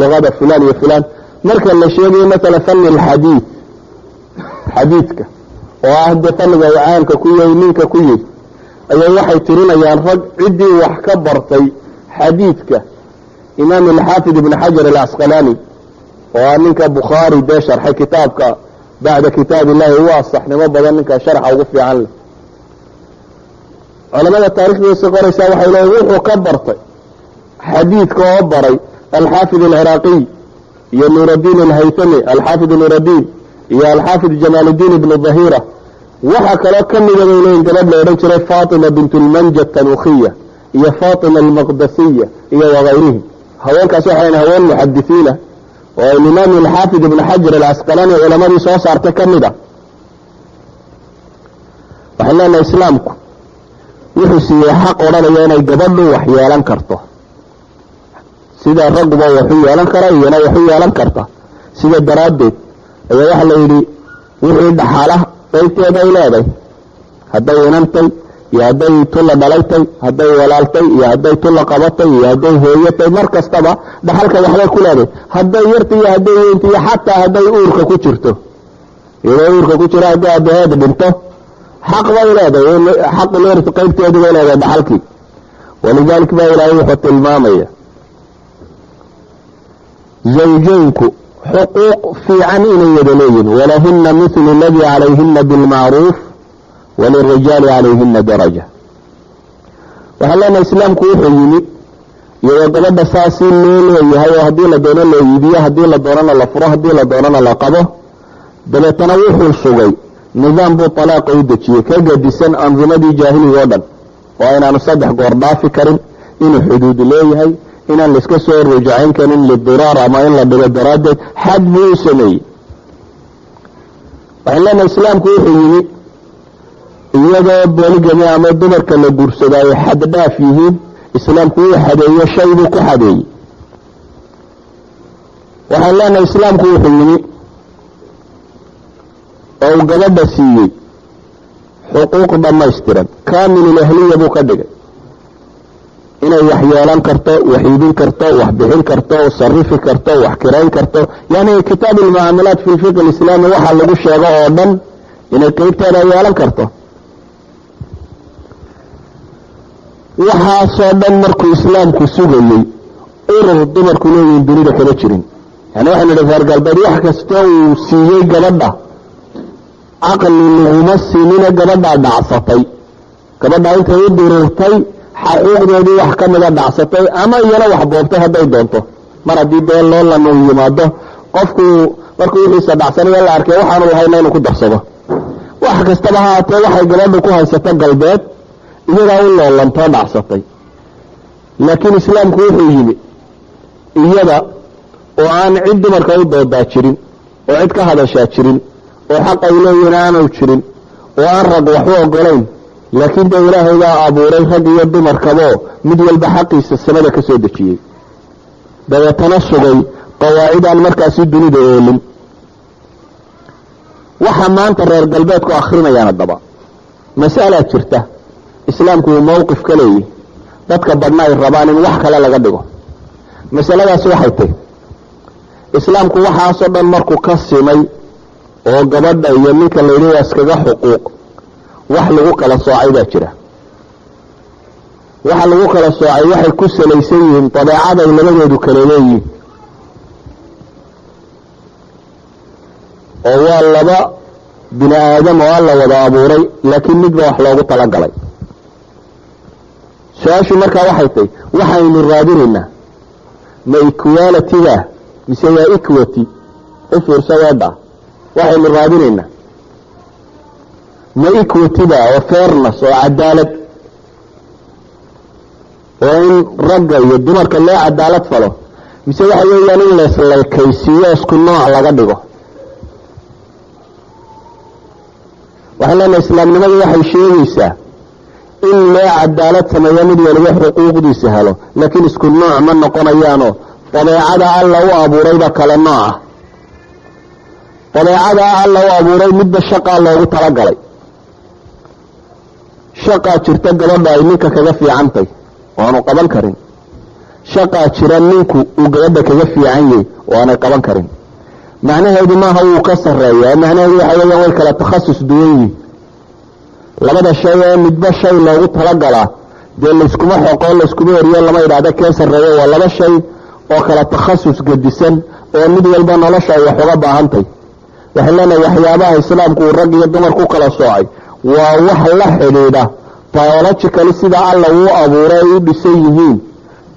luqada fulaan iyo fulaan marka la sheegayo maala fanni alxadiid xadiidka oo ah dee fanniga ay caanka ku yahay ninka ku yahy ayaa waxay tirinayaan rag ciddii wax ka bartay xadiidka imaam alxaafid ibn xajar alcasqalaani oo ah ninka bukhaari dee sharxay kitaabka bacda kitaab illahi ugu asaxnimo badan ninka sharxa ugu fiican leh culamada taarikhdiisa qoraysaa waxay leeyiin wuxuu ka bartay xadiidka oo baray alxaafid alciraaqiy iyo nuuraddiin alhaytami alxaafid nuuraddiin iyo alxaafid jamaaludiin ibnu dahira waxaa kaloo ka mida bay leeyiin gabadh la odhan jiray faatima bint lmanja tanuukhiya iyo faatima almaqdasiya iyo wagayrihim haweenkaas waxay haween muxadisiina oo alimaam alxaafid ibn xajar alcasqalaani culamadii soo saartay ka mid a waxaan leenahay islaamku wuxuu siiyey xaq odhanaya inay gabadhu wax yeelan karto sida ragguba waxu yeelan kara iyana waxu yeelan karta sida daraaddeed ayaa waxaa la yidhi wixii dhaxaalaha qaybteeda ay leedahay hadday inantay iyo hadday tulla dhalaytay hadday walaaltay iyo hadday tulla qabatay iyo hadday hooyatay mar kastaba dhaxalka waxbay ku leedahay hadday yarta iyo hadday weynta iyo xataa hadday uurka ku jirto iyadoo uurka ku jiro haddii aabbaheed dhinto xaq bay leedahay xaq leert qaybteedu bay leedahay dhaxalkii walidalik baa ilaahay wuxuu tilmaamaya zawjeynku xuquuq fiican inay wada leeyihin walahuna mithlu aladii calayhina bilmacruuf walirijaali calayhina daraja waxaan leenahay islaamku wuxuu yimi iyadoo gabadha saasi loo leeyahay oo haddii la doono loo iibiyo haddii la doonana la furo haddii la doonana la qabo dabeetana wuxuu sugay nidaam buu talaaqa u dejiyey ka gadisan andimadii jaahiliga oo dhan oo inaanu 3 goor dhaafi karin inuu xuduud leeyahay inaan la iska soo rujacayn karin lidiraar ama in la dhigo daraaddeed xad buu u sameeyey waxaan leenahay islaamku wuxuu yimi iyadoo boligami ama dumarka la guursadaayo xad dhaaf yihiin islaamku wuu xadeeyo shay buu ku xadeeyey waxaan leenahay islaamku wuxuu yimi oo uu gabadha siiyey xuquuq dhammaystiran kaamilulahliya buu ka dhigay inay wax yeelan karto wax iibin karto wax bixin karto sarifi karto wax kirayn karto yani kitaab almucaamalaat fi lfiqh alislaami waxaa lagu sheego oo dhan inay qaybteeda yeelan karto waxaasoo dhan markuu islaamku sugayey urur dumarku leeyihin dunida kama jirin yani waxaynu idhi reer galbeed wax kastoo uu siiyey gabadha caqli laguma siinina gabadhaa dhacsatay gabadhaa intay u dururtay xaquuqdoodii wax ka mida dhacsatay ama iyana wax boobtay hadday doonto mar haddii dee loo lanu yimaado qofku markuu wixiisa dhacsanayo la arkay waxaanu lahayna inuu ku darsado wax kastaba haatee waxay gabadhu ku haysato galbeed iyadaa u loolantoo dhacsatay laakiin islaamku wuxuu yimi iyada oo aan cid dumarka u doodaa jirin oo cid ka hadashaa jirin oo xaq ay leeyihin aanu jirin oo aan rag waxu ogolayn laakiin dee ilaahay baa abuuray rag iyo dumarkaboo mid walba xaqiisa samada ka soo dejiyey dabeetana sugay qawaacidaan markaasi dunida oolin waxa maanta reer galbeedku akrinayaan haddaba mas'alaa jirta islaamku uu mawqif ka leeyahy dadka badna ay rabaan in wax kale laga dhigo masaladaasi waxay tahy islaamku waxaasoo dhan markuu ka simay oo gabadha iyo ninka la yidhi waa iskaga xuquuq wax lagu kala soocay baa jira waxa lagu kala soocay waxay ku salaysan yihiin dabeecad ay labadoodu kala leeyihiin oo waa laba bini aadam oo alla wada abuuray laakiin midba wax loogu talagalay su-aashu markaa waxay tahy waxaynu raadinaynaa ma equality-ga mise waa equity u fiirsa weedha waxaynu raadinaynaa ma equity-da oo fairness oo cadaalad oo in ragga iyo dumarka loo cadaalad falo mise waxa weeyaan in leeslaykaysiiyo isku nooc laga dhigo waxaan leenahay islaamnimadu waxay sheegaysaa in loo cadaalad sameeyo mid waliba xuquuqdiisa helo laakiin isku nooc ma noqonayaanoo dabeecada alla u abuurayba kale nooca dabeecada alla u abuuray midba shaqaa loogu talagalay shaqaa jirta gabadha ay ninka kaga fiicantay oo aanu qaban karin shaqaa jira ninku uu gabadha kaga fiican yahay oo aanay qaban karin. macnaheedu maaha wuu ka sarreeyaa, macnaheedu waxa weeyaan way kala takhasus duwan yihiin. labada shay ee midba shay loogu talagalaa dee layskuma xoqoo layskuma eriyo lama yidhaahda kee sarreeyo. waa laba shay oo kala takhasus gedisan oo mid walba nolosha ay wax uga baahantay. waxaan leenahay waxyaabaha islaamku uu rag iyo dumar ku kala soocay waa wax la xidhiidha biologically sida alla uu abuuray ay u dhisan yihiin,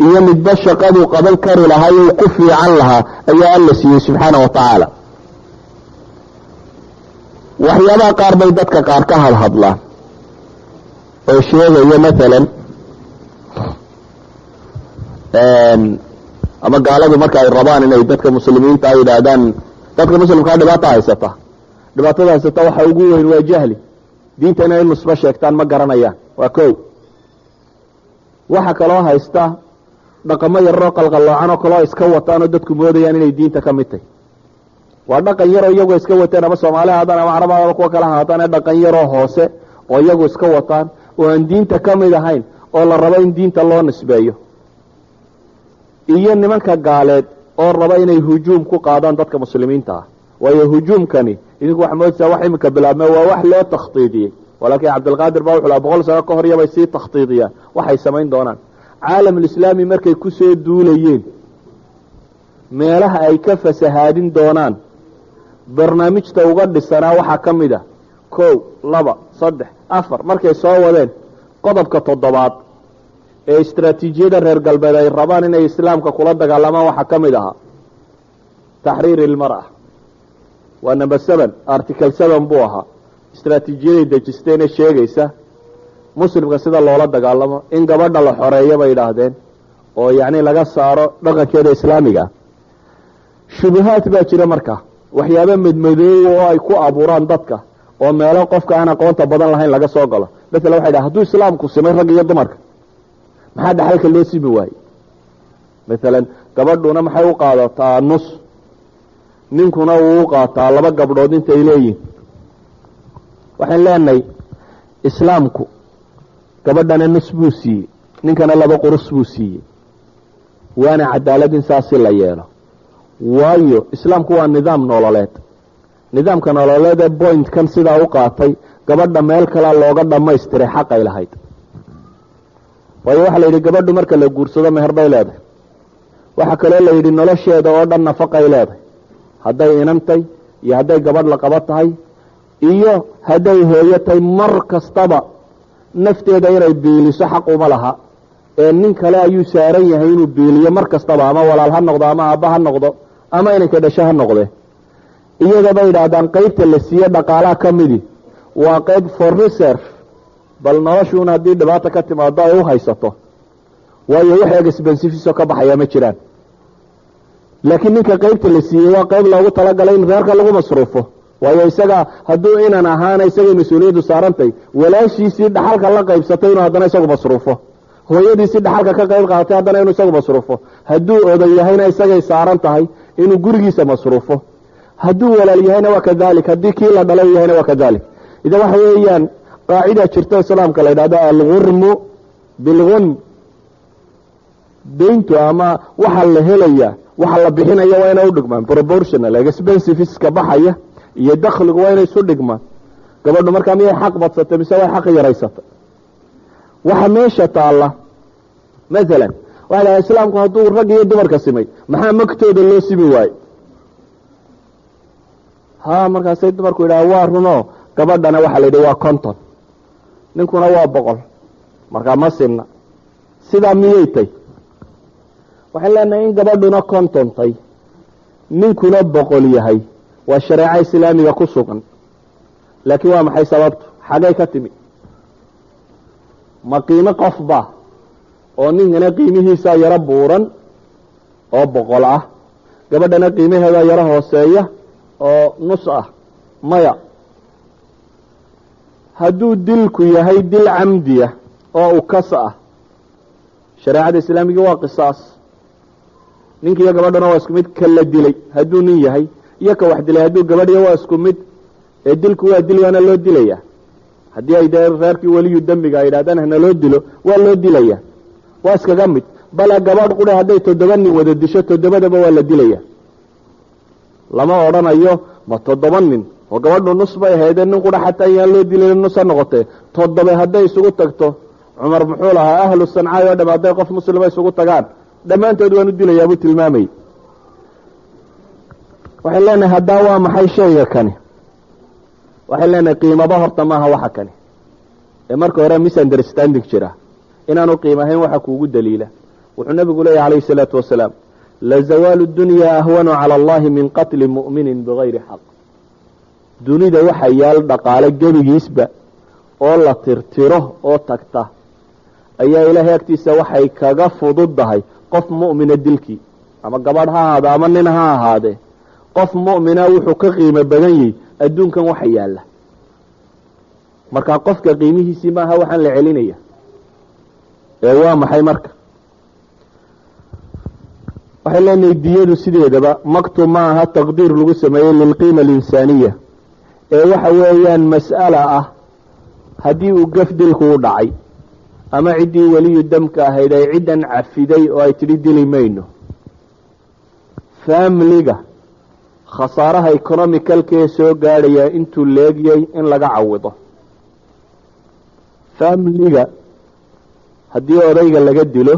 iyo midba shaqaduu qaban kari lahaa uu ku fiican lahaa ayaa alla siiyey subxaana wa tacaala. waxyaabaha qaar bay dadka qaar ka hadhadlaan oo sheegaya maalan ama gaaladu marka ay rabaan inay dadka muslimiinta ay yidhaahdaan dadka muslimkaa dhibaata haysata, dhibaatada haysata waxa ugu weyn waa jahli, diinta inay nusba sheegtaan ma garanayaan, waa kow. waxa kaloo haysta dhaqamo yaroo qalqalloocan oo kaloo iska wataan oo dadku moodayaan inay diinta ka mid tahay. waa dhaqan yaroo iyagoo iska wateen, ama soomaali haadaan ama carab haadaan kuwa kala haadaan, ee dhaqan yaroo hoose oo iyagu iska wataan oo aan diinta ka mid ahayn oo la rabo in diinta loo nisbeeyo, iyo nimanka gaaleed oo raba inay hujuum ku qaadaan dadka muslimiinta ah. waayo hujuumkani idinku wax moodaysaa wax iminka bilaabme, waa wax loo takhtiidiyey. walaakiin cabdilqaadir baa wuxuu lahaa 100 sano ka hor iyabay sii takhtiidiyaan waxay samayn doonaan. caalamulislaami markay ku soo duulayeen meelaha ay ka fasahaadin doonaan barnaamijta uga dhisanaa waxaa ka mid a 1 2 3 4 markay soo wadeen qodobka 7 ee istaraatiijiyada reer galbeed ay rabaan inay islaamka kula dagaalamaan waxaa ka mid ahaa taxriir ilmar'a. waa number 7 article 7 buu ahaa. istaraatiijiyaday dejisteen ee sheegaysa muslimka sida loola dagaalamo, in gabadha la xoreeyo bay yidhaahdeen oo yacni laga saaro dhaqankeeda islaamiga. shubuhaad baa jira marka, waxyaabo madmadoow oo ay ku abuuraan dadka oo meelo qofka aan aqoonta badan lahayn laga soo galo. maala waxay dhaha hadduu islaamku simay rag iyo dumarka maxaa dhaxalka loo simi waayey? maalan gabadhuna maxay u qaadataa nus, ninkuna wuu u qaataa 2 gabdhood intay leeyihin. waxaan leenahay islaamku gabadhana nus buu siiyey, ninkana 2 qurus buu siiyey. waana cadaalad in saasi la yeelo, waayo islaamku waa nidaam nololeed. nidaamka nololeed ee bointkan sidaa u qaatay gabadha meel kale looga dhamaystiray xaqay lahayd. waayo waxaa la yidhi gabadhu marka la guursado meher bay leedahay. waxaa kaloo la yidhi nolosheeda oo dhan nafaqay leedahay, hadday inantay iyo hadday gabadh la qaba tahay iyo hadday hooyo tahay. mar kastaba nafteeda inay biiliso xaq uma laha, ee nin kale ayuu saaran yahay inuu biiliyo mar kastaba, ama walaal ha noqdo ama aabba ha noqdo ama inanka dhasho ha noqde. iyada bay yidhaahdaan qaybta la siiye dhaqaalaha ka midi waa qayb for reserve, bal noloshuuna haddii dhibaata ka timaado ay u haysato, waayo wax expensifiso ka baxaya ma jiraan. laakiin ninka qaybta la siiyey waa qayb loogu talagalay in reerka lagu masruufo, waayo isaga hadduu inan ahaana isagay mas-uuliyaddu saarantay, walaashiisii dhaxalka la qaybsatay inuu haddana isagu masruufo, hooyadiisii dhaxalka ka qayb qaadatay haddana inuu isagu masruufo, hadduu oday yahayna isagay saaran tahay inuu gurigiisa masruufo, hadduu walaal yahayna waa kadalik, haddii kii la dhalay yahayna waa kadalik. idan waxa weeyaan qaacida jirta islaamka la yidhahdo algurmu bilgunm. dayntu ama waxa la helaya waxa la bixinaya waa inay u dhigmaan proportional, expensiveska baxaya iyo dakhligu waa inay isu dhigmaan. gabadhu markaa miyay xaq badsatay mise way xaq yaraysatay? waxa meesha taalla maalan waxa la islaamku hadduu rag iyo dumarka simay maxaa magtooda loo simi waaye? markaasay dumarku yidhaha waa runo, gabadhana waxaa la yidhi waa 50, ninkuna waa 100, markaa ma sinna. sidaa miyay tay? waxaan leenahay in gabadhuna 50 tay ninkuna 100 yahay waa shareeco islaamiga ku sugan. laakiin waa maxay sababtu? xagay ka timi? ma qiimo qofba oo ninkana qiimihiisa yaro buuran oo 100 ah, gabadhana qiimaheeda yaro hooseeya oo nus ah? maya. hadduu dilku yahay dil camdiya oo u kas ah, shareecada islaamiga waa qisaas. ninkiiyo gabadhuna waa isku mid, ka la dilay hadduu nin yahay iyo ka wax dilay hadduu gabadh yahay waa isku mid, ee dilku waa dil, waana loo dilaya. haddii ay dee reerkii weliyu dembiga ay yidhahdaan hana loo dilo waa loo dilaya, waa iskaga mid. bala gabadh qura hadday 7 nin wada disho 7daba waa la dilaya lama odhanayo ma 7 nin oo gabadhu nus bay ahaydeen nin qura xataa ayaan loo dilay nus noqotay 7 hadday isugu tagto Umar muxuu lahaa ahlu Sanaa oo dhamaaday qof muslima isugu tagaan dhamaantood waan u dilayaa buu tilmaamay waxay leenahay hadaa waa maxay shayga kani waxay leenahay qiimada horta maaha waxa kani ee marka hore misunderstanding jira inaanu qiimahayn waxa kuugu daliila wuxuu nabigu leeyahay alayhi salaatu wasalaam la zawalu dunya ahwanu ala Allah min qatl mu'min bighayri haqq dunida waxa yaal dhaqaale gabigiisba oo la tirtiro oo tagta ayaa ilaahay agtiisa waxay kaga fududahay qof mu'mina dilkii ama gabadh ha ahaado ama nin ha ahaade qof mu'mina wuxuu ka qiimo badan yahay adduunkan waxa yaala marka qofka qiimihiisa ma aha waxaan la celinaya ee waa maxay marka waxay leenahay diyadu sideedaba maktub ma aha taqdiir lagu sameeyay lil qiima al-insaniya ee waxa weeyaan mas'ala ah hadii uu gaf dilku u dhacay ama cidii waliyu damka ahayd ay ciidan cafiday oo ay tiri dili mayno family-ga khasaaraha economical kee soo gaaraya intuu leegiyay in laga cawido family-ga hadii odayga laga dilo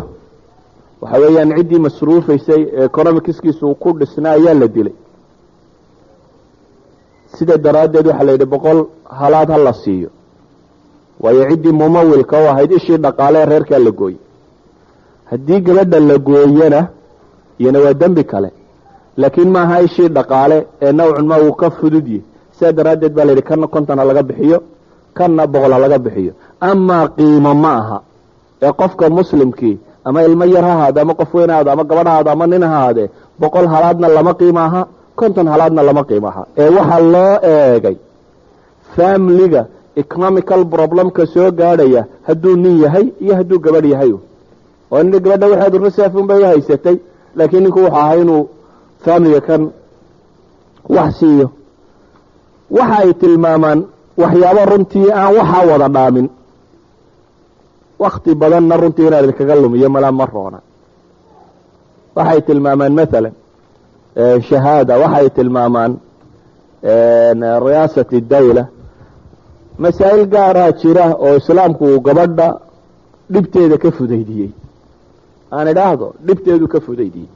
waxa weeyaan cidii masruufaysay economicskiisu ku dhisnaa ayaa la dilay sida daraadeed waxa la yidhi 100 halaad hal la siiyo waayo cidii mumawilka oo ahayd ishii dhaqaale reerka la gooyay hadii gabadha la gooyana iyana waa dambi kale laakiin ma aha ishii dhaqaale ee noocan ma uu ka fududiyay sida daraadeed baa la yidhi kana kontana laga bixiyo kana 100 laga bixiyo ama qiimo ma aha ee qofka muslimkii ama ilmo yar ha ahaado ama qof weyn ha ahaado ama gabadh ha ahaado ama nin ha ahaado 100 halaadna lama qiimaha 50 halaadna lama qiimaha ee waxa loo eegay family-ga economical problem ka soo gaaraya haduu nin yahay iyo haduu gabadh yahay oo in gabadha waxa uu rasaafin bay haysatay laakiin ninku waxa ahaa inuu family kan wax siiyo waxa ay tilmaamaan waxyaabo runtii aan waxa wada dhaamin waqti badan runtii inaad kaga lumiyo mala marroona waxay tilmaamaan mesela shahaada waxay tilmaamaan riyaasati dawla masaa'il gaar ah jira oo islaamku gabadha dhibteeda ka fudaydiyay aan idhaahdo dhibteedu ka fudaydiyay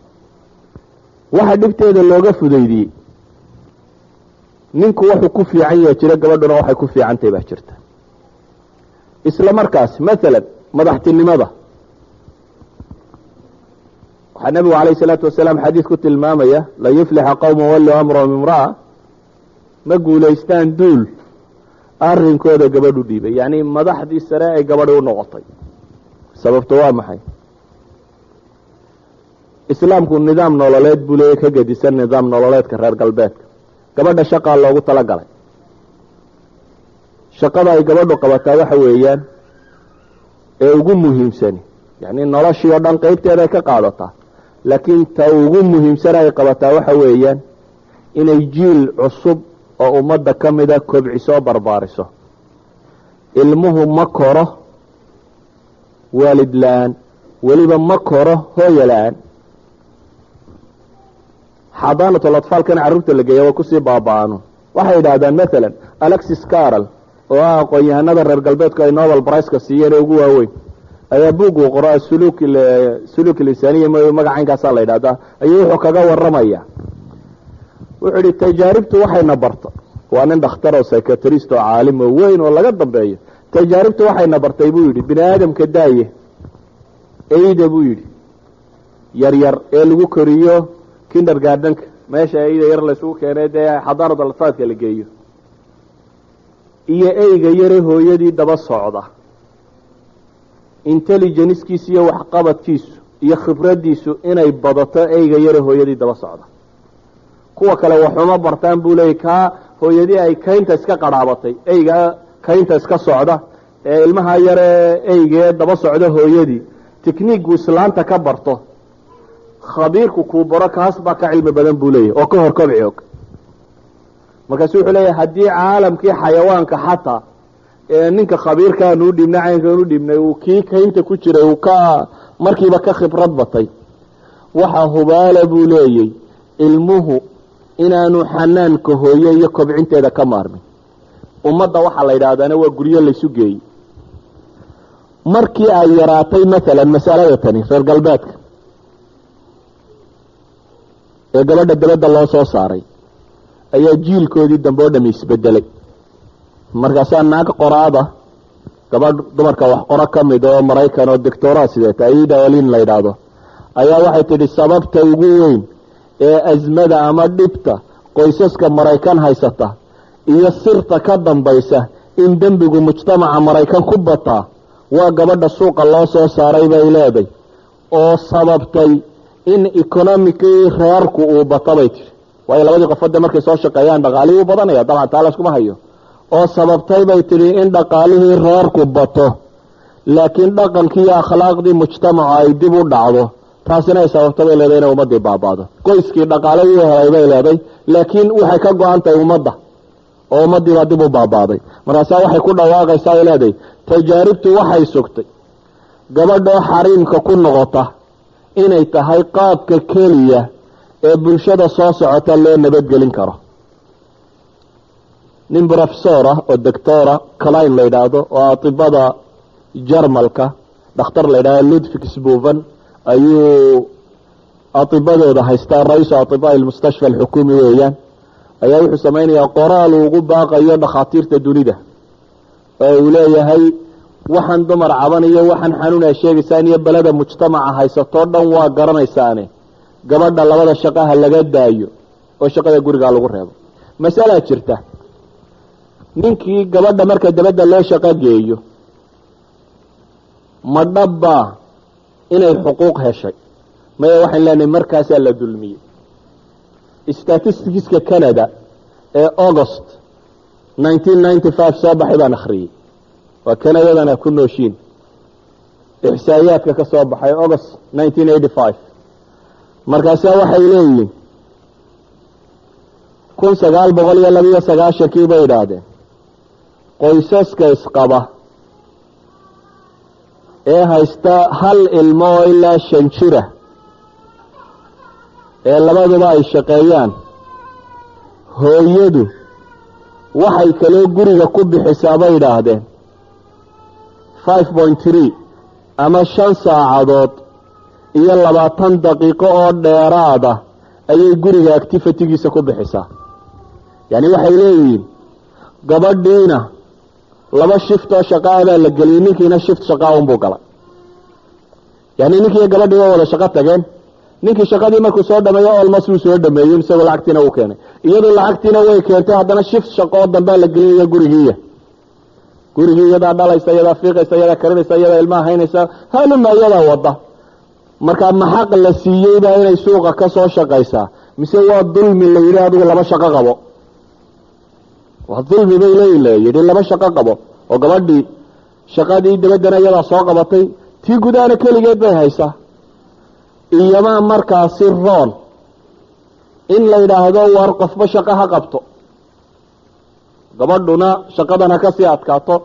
waxa dhibteeda looga fudaydiyay ninku wuxuu ku fiican yahay jira gabadhuna waxay ku fiican tahay baa jirta isla markaas mesela madaxtinimada waxa nabigu alayhi salaatu wasalaam xadiis ku tilmaamaya la yuflihu qawmun wallu amrahum imra'a ma guuleystaan duul arrinkooda gabadhu dhiibay yani madaxdii sare ay gabadhu u noqotay sababtu waa maxay islaamku nidaam nololeed buu leeyahay ka gadisan nidaam nololeedka reer galbeedka gabadha shaqa loogu tala galay shaqada ay gabadhu qabataa waxa weeyaan ee ugu muhiimsan yani noloshii oo dhan qaybteeda ay ka qaadataa laakiin ta ugu muhiimsan ay qabataa waxa weeyaan inay jiil cusub oo ummadda kamida kobciso barbaariso ilmuhu ma koro waalid laan waliba ma koro hooyo laan xadaanatul atfaal kan carruurta la geeyo waa kusii baaba'ano waxay yidhaahdaan mesela Alexis Carrel oo ah aqoon-yahanada reer galbeedka ay Nobel Prize-ka siiyeen ugu waaweyn ayaa buug uu qoray suluuk lisaaniya magacaynkaas la yiraahdaa ayuu wuxuu kaga waramaya wuxuu yiri tajaaribtu waxayna barto waa nin dhakhtar oo psychiatrist oo caalim oo weyn oo laga dambeeyo tajaaribtu waxayna bartay buu yiri bini aadamka daaye eeyda buu yiri yar yar ee lagu koriyo kindergarten meesha eeyda yar la isugu keenay ee xadaarada alfaadka la geeyo iyo eeyga yar hooyadii daba socda intelligence-kiisa iyo waxqabadkiisu iyo khibradiisu inay badato eeyga yar hooyadii daba socda kuwa kale waxuma bartaan buu leeyahay ka hooyadii ay kaynta iska qaraabatay eeyga kaynta iska socda ee ilmaha yar eeyga daba socda hooyadii technique islaanta ka barto khabiirku ku baro kaas ba ka cilmi badan buu leeyahay oo ka hor kobciyo markaas wuxuu leeyahay hadii caalamkii xayawaanka xataa ninka khabiirkaanu u dhibnay caynkaanu u dhibnay uu kii kaynta ku jiray uu ka markiiba ka khibrad batay, waxa hubaala buu leeyay ilmuhu inaanu xanaanka hooye iyo kobcinteeda ka maarmin. ummadda waxaa la yidhaahdaana waa guryo laysu geeyey. markii ay yaraatay maalan masalada tani reer galbeedka ee gabadha dabadda loo soo saaray ayaa jiilkoodii dambe oo dhami isbedelay. markaasaa naag qoraada gabadh dumarka wax qoro ka mid oo maraykan oo doctoraa sideeta aida olin la yidhaahdo ayaa waxay tidhi sababta ugu weyn ee azmada ama dhibta qoysaska maraykan haysata iyo sirta ka dambaysa in dembigu mujtamaca maraykan ku bataa waa gabadha suuqa loo soo saaray bay leeday oo sababtay in economicii reerku uu bata bay tiri. waayo labadii qofode markay soo shaqeeyaan dhaqaalihii u badanaya dabcan taa layskuma hayo. oo sababtay bay tidhi in dhaqaalihii reerku bato laakiin dhaqankii iyo akhlaaqdii mujtamaca ay dib u dhacdo. taasina ay sababta bay leeday inay ummaddii baabaado. qoyskii dhaqaaladii helay bay leeday laakiin waxay ka go-an tahay ummadda oo ummaddii baa dib u baabaaday. markaasaa waxay ku dhawaaqaysaa ay leedahay tajaaribtu waxay sugtay gabadhoo xariimka ku noqota inay tahay qaabka keliya ee bulshada soo socota loo nabadgelin karo. nin brofesor ah oo doctora Klein la yidhaahdo oo atibada jarmalka dhakhtar la yidhahdo Ludwig Spoven ayuu atibadooda haystaa ra-iisu atibaa ilmustashfa alxukumi weeyaan ayaa wuxuu samaynayaa qoraal ugu baaqayo dhakhaatiirta dunida oo uu leeyahay waxaan dumar cabanayo waxaan xanuun ay sheegaysaan iyo balada mujtamaca haysatoo dhan waa garanaysaane gabadha labada shaqaha laga daayo oo shaqada guriga lagu reebo. mas'ala jirta ninkii gabadha marka dabadda loo shaqo geeyo ma dhabba inay xuquuq heshay maya waxaan leenahay markaasaa la dulmiyey. statisticska Canada ee August 1995 soo baxay baan akhriyey waa Canadadana ku nooshiin ixsaa'iyaadka ka soo baxay August 1985 markaasaa waxay leeyihiin 1992 bay yidhaahdeen qoysaska isqaba ee haysta hal ilmo oo ilaa 5 jira ee labaduba ay shaqeeyaan hooyadu waxay kaloo guriga ku bixisaa bay yidhaahdeen 5.3 ama 5 saacadood iyo 20 daqiiqo oo dheeraada ayay guriga activity-giisa ku bixisaa. yani waxay leeyihiin gabadhiina 2 shift oo shaqaa baa la geliyay ninkiina shift shaqaa unbuu galay. yani ninkii gabadhii waa wada shaqo tageen ninkii shaqadii markuu soo dhameeyo almost uu soo dhameeyay isagoo lacagtiina uu keenay iyadoo lacagtiina way keentay haddana shift shaqo oo dambe la geliyay gurigii iyada dhalaysa iyada fiiqaysa iyada karinaysa iyada ilmaha haynaysa halma iyada wada. marka ma xaq la siiyay baa inay suuqa ka soo shaqaysaa mise waa dulmi la yiri adigu 2 shaqo qabo. waa dulmi bay leeyahay 2 shaqo qabo oo gabadhii shaqadii dabadana iyada soo qabatay tii gudaana kaligeed bay haysaa. iyama markaasi roon in la yidhaahdo war qofba shaqo ha qabto gabadhuna shaqadana ka sii adkaato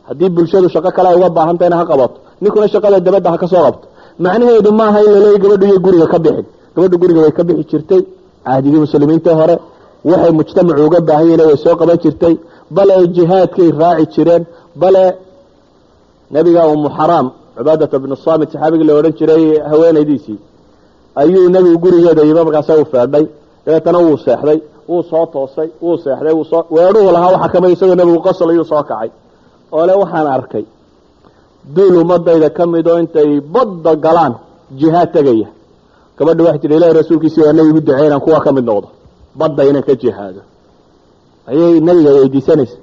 haddii bulshadu shaqo kale ay uga baahantayna ha qabato ninkuna shaqada dabadda ha ka soo qabto. macnaheedu maaha in la leeyahay gabadhu iyo guriga ka bixin. gabadhu guriga way ka bixi jirtay cahdigii muslimiinta hore waxay mujtamacu uga baahan yihiin way soo qaban jirtay bale jihaadkay raaci jireen bale nabiga xaraam عبادة بن الصامت saxaabigii la oran jiray haweenaydiisii ayuu nabigu gurigeeda yimid markaas uu faadhay deetana uu seexday uu soo toosay uu seexday uu soo weeruhu lahaa waxa kamay isagoo nabigu qosol ayuu soo kacay oo le waxaan arkay duul umadayda kamid oo intay badda galaan jihaad tagaya gabadhu waxay tiri ilaahay rasuulkiisa waa nabigu duceeyaan kuwa kamid noqdo badda inay ka jihaado ayay nabiga weydiisanaysa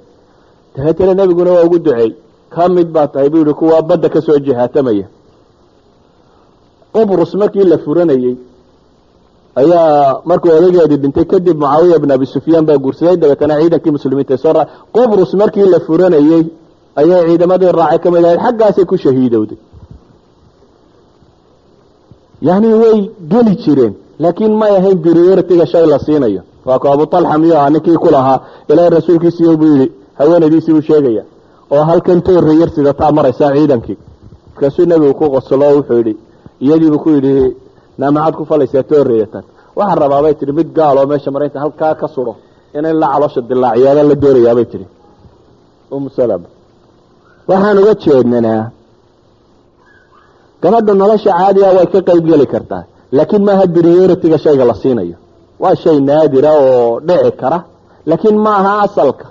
tahatana nabiguna waa ugu duceey kamid baa tahay buu kuwa badda ka soo jihaatamaya. Qubrus markii la furanayay ayaa markuu odageedii dhintay kadib Muawiya ibn Abi Sufyan baa guursaday dabeetana ciidankii muslimiinta soo raacay. Qubrus markii la furanayay ayaa ciidamadii raacay kamid ah xaggaasay ku shahiidowday. yani way geli jireen laakiin ma ahayn priority-ga shay la siinayo. waa Abu Talha miyaa ninkii ku lahaa ilaahay rasuulkiisa buu yiri haweenadiisii uu sheegaya oo halkan toorre yar sidataa maraysaa ciidankii markaasuu nebigu ku qoslo wuxuu yidhi iyadiibuu ku yidhi naamacad ku falaysaa toorreyatan waxaan rabaa bay tihi mid gaal oo meesha maraynta halkaa ka suro inay la caloosha dilaaciyaada la doonayaa bay tihi umu salama waxaan uga jeednanaa gabadha nolosha caadiga way ka qayb geli kartaa laakiin maaha priority-ga shayga la siinayo waa shay naadira oo dhici kara laakiin ma aha asalka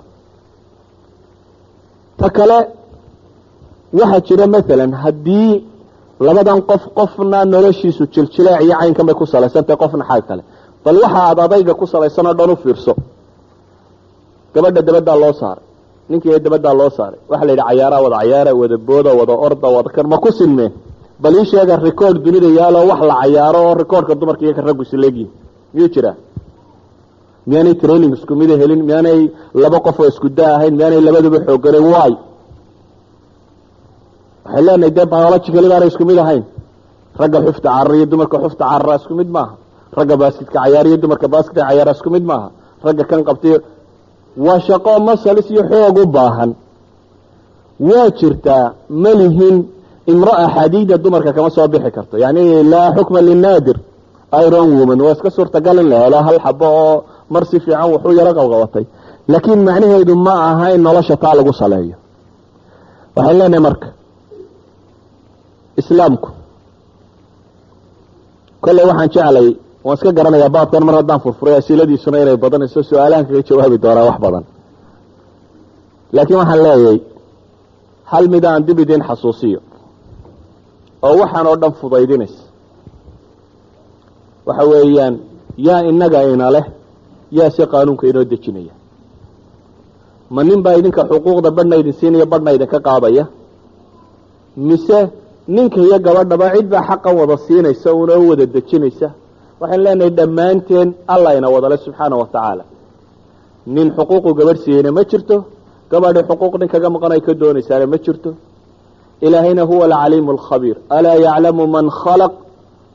ta kale waxaa jira maalan haddii labadan qofna noloshiisu jiljileec iyo caynkan bay ku salaysantahay qofna xaag kale bal waxa aad adayga ku salaysan oo dhan u fiirso gabadha dabaddaa loo saaray ninkii dabaddaa loo saaray waxaa la yidhi cayaaraa wada cayaara wada booda wada orda wada kan ma ku sinmeen bal ii sheega record dunida yaalo wax la cayaaro oo recordka dumarka iyo ka raggu isleegyihin miyuu jiraa miyaanay training isku mida helin miyaanay laba qof oo isku daa ahayn miyaanay labaduba xoogganeen waay waxay leenahay dee biologically baanay isku mid ahayn ragga xufta carara iyo dumarka xufta carara isku mid maaha ragga baaskidka cayaara iyo dumarka baaskidka cayaara isku mid maaha ragga kan qabtay waa shaqo masalis iyo xoog u baahan waa jirtaa malihin imra'a xadiida dumarka kama soo bixi karto yani laa xukma linaadir iron woman waa iska suurtagal in la helo hal xabo oo mar si fiican wuxuu yaro qabqabatay laakiin macnaheedu ma aha in nolosha taa lagu saleeyo waxaan leenahay marka islaamku kolley waxaan jeclay waan iska garanayaa baabkan mar haddaan furfuray asiiladiisuna inay badanayso su-aalahan kaga jawaabi doonaa wax badan laakiin waxaan leeyahay hal mid aan dib idin xasuusiyo oo waxaan oo dhan fudaydinaysa waxa weeyaan yaa inaga ina leh yaa si qaanuunka inoo dejinaya ma nin baa idinka xuquuqda badhna idin siinaya badhna idinka qaadaya mise ninka iyo gabadhaba cid baa xaqa wada siinaysa una u wada dejinaysa waxaan leenahay dhammaanteen alla ina wadale subxaana wa tacaala nin xuquuqu gabadh siiyeyna ma jirto gabadhi xuquuq nin kaga maqan ay ka doonaysaana ma jirto ilaahayna huwa alcaliimu alkhabiir alaa yaclamu man khalaq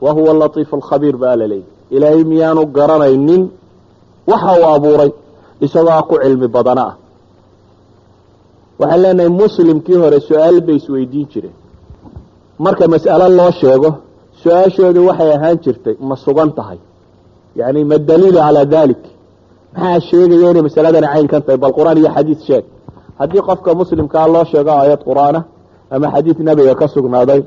wa huwa alatiifu alkhabiir ba ala leeyahy ilaahay miyaanu garanaynin waxa uu abuuray isagoo ku cilmi badana ah waxaan leenahay muslimkii hore su-aal bay isweydiin jireen marka mas'alo loo sheego su-aashoodu waxay ahaan jirtay ma sugan tahay yani ma daliilu calaa dalik maxaa sheegaya inay masaladani caynkan tahay bal qur-aan iyo xadiid sheeg haddii qofka muslimkaa loo sheego aayad qur-aana ama xadiid nebiga ka sugnaaday